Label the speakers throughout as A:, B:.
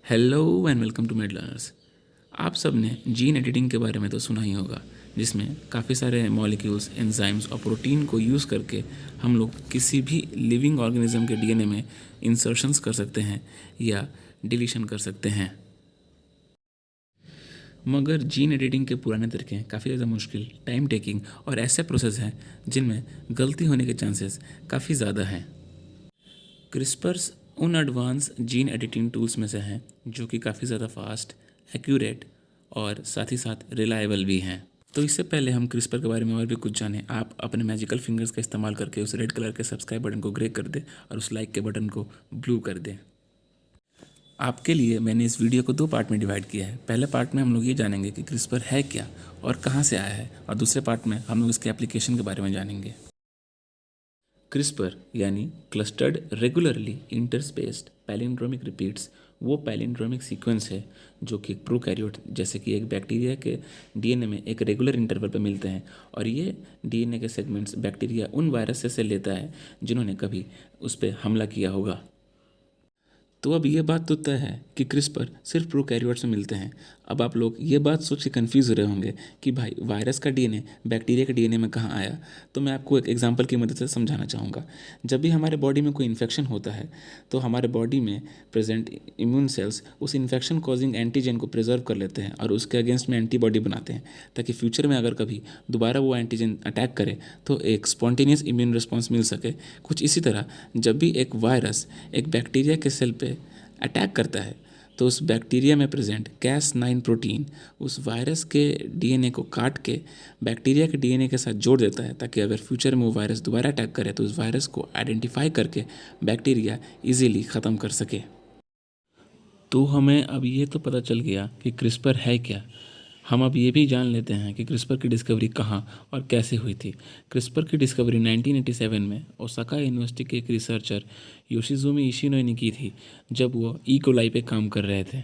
A: Hello and welcome to Medlers. आप सब ने जीन एडिटिंग के बारे में तो सुना ही होगा, जिसमें काफ़ी सारे मॉलिक्यूल्स, एंजाइम्स और प्रोटीन को यूज़ करके हम लोग किसी भी लिविंग ऑर्गेनिज्म के डीएनए में इंसर्शंस कर सकते हैं या डिलीशन कर सकते हैं। मगर जीन एडिटिंग के पुराने तरीके काफ़ी ज़्यादा मुश्किल, टाइम टेकिंग और ऐसे प्रोसेस हैं जिनमें गलती होने के चांसेस काफ़ी ज़्यादा हैं। क्रिस्पर्स उन एडवांस जीन एडिटिंग टूल्स में से हैं जो कि काफ़ी ज़्यादा फास्ट, एक्यूरेट और साथ ही साथ रिलायबल भी हैं। तो इससे पहले हम क्रिस्पर के बारे में और भी कुछ जानें, आप अपने मैजिकल फिंगर्स का इस्तेमाल करके उस रेड कलर के सब्सक्राइब बटन को ग्रे कर दें और उस लाइक के बटन को ब्लू कर दें। आपके लिए मैंने इस वीडियो को 2 पार्ट में डिवाइड किया है। पहले पार्ट में हम लोग ये जानेंगे कि क्रिस्पर है क्या और कहाँ से आया है, और दूसरे पार्ट में हम लोग इसके एप्लीकेशन के बारे में जानेंगे। क्रिस्पर यानी clustered regularly interspaced palindromic repeats वो पैलिंड्रोमिक सीक्वेंस है जो कि एक प्रोकैरियोट जैसे कि एक बैक्टीरिया के डीएनए में एक रेगुलर इंटरवल पर मिलते हैं, और ये डीएनए के सेगमेंट्स बैक्टीरिया उन वायरस से लेता है जिन्होंने कभी उस पर हमला किया होगा। तो अब ये बात तो तय है कि क्रिस्पर सिर्फ प्रोकैरियोट्स में मिलते हैं। अब आप लोग ये बात सोच के कन्फ्यूज़ हो रहे होंगे कि भाई वायरस का डीएनए बैक्टीरिया के डीएनए में कहाँ आया। तो मैं आपको एक एग्जांपल की मदद से समझाना चाहूँगा। जब भी हमारे बॉडी में कोई इन्फेक्शन होता है तो हमारे बॉडी में प्रेजेंट इम्यून सेल्स उस इन्फेक्शन कॉजिंग एंटीजन को प्रिजर्व कर लेते हैं और उसके अगेंस्ट में एंटीबॉडी बनाते हैं, ताकि फ्यूचर में अगर कभी दोबारा वो एंटीजन अटैक करे तो एक स्पॉन्टेनियस इम्यून रिस्पॉन्स मिल सके। कुछ इसी तरह जब भी एक वायरस एक बैक्टीरिया के सेल पे अटैक करता है तो उस बैक्टीरिया में प्रेजेंट Cas9 प्रोटीन उस वायरस के डीएनए को काट के बैक्टीरिया के डीएनए के साथ जोड़ देता है, ताकि अगर फ्यूचर में वो वायरस दोबारा अटैक करे तो उस वायरस को आइडेंटिफाई करके बैक्टीरिया इजीली ख़त्म कर सके। तो हमें अब ये तो पता चल गया कि क्रिस्पर है क्या। हम अब ये भी जान लेते हैं कि क्रिस्पर की डिस्कवरी कहाँ और कैसे हुई थी। क्रिस्पर की डिस्कवरी 1987 में ओसाका यूनिवर्सिटी के एक रिसर्चर योशिज़ुमी इशिनोई ने की थी, जब वो ई कोलाई पे काम कर रहे थे।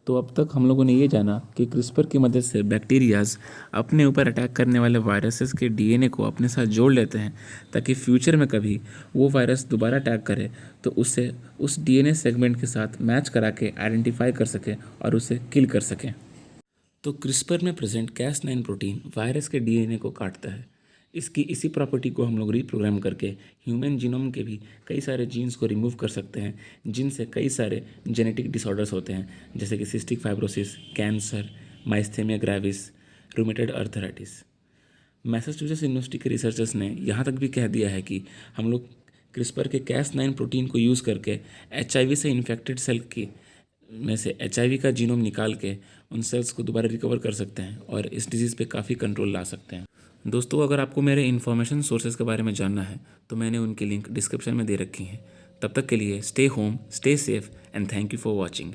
A: तो अब तक हम लोगों ने ये जाना कि क्रिस्पर की मदद से बैक्टीरियाज अपने ऊपर अटैक करने वाले वायरसेस के डीएनए को अपने साथ जोड़ लेते हैं, ताकि फ्यूचर में कभी वो वायरस दोबारा अटैक करे तो उसे उस डीएनए सेगमेंट के साथ मैच करा के आइडेंटिफाई कर सके और उसे किल कर सके। तो क्रिस्पर में प्रेजेंट Cas9 प्रोटीन वायरस के डीएनए को काटता है। इसकी इसी प्रॉपर्टी को हम लोग रीप्रोग्राम करके ह्यूमन जीनोम के भी कई सारे जीन्स को रिमूव कर सकते हैं, जिनसे कई सारे जेनेटिक डिसऑर्डर्स होते हैं, जैसे कि cystic fibrosis, cancer, myasthenia gravis, rheumatoid arthritis. Massachusetts university के रिसर्चर्स ने यहाँ तक भी कह दिया है कि हम लोग क्रिस्पर के Cas9 प्रोटीन को यूज़ करके HIV से इन्फेक्टेड सेल की में से HIV का जीनोम निकाल के उन सेल्स को दोबारा रिकवर कर सकते हैं और इस डिजीज़ पे काफ़ी कंट्रोल ला सकते हैं। दोस्तों, अगर आपको मेरे इन्फॉर्मेशन सोर्सेज के बारे में जानना है तो मैंने उनकी लिंक डिस्क्रिप्शन में दे रखी हैं। तब तक के लिए stay home, stay safe and thank you for watching.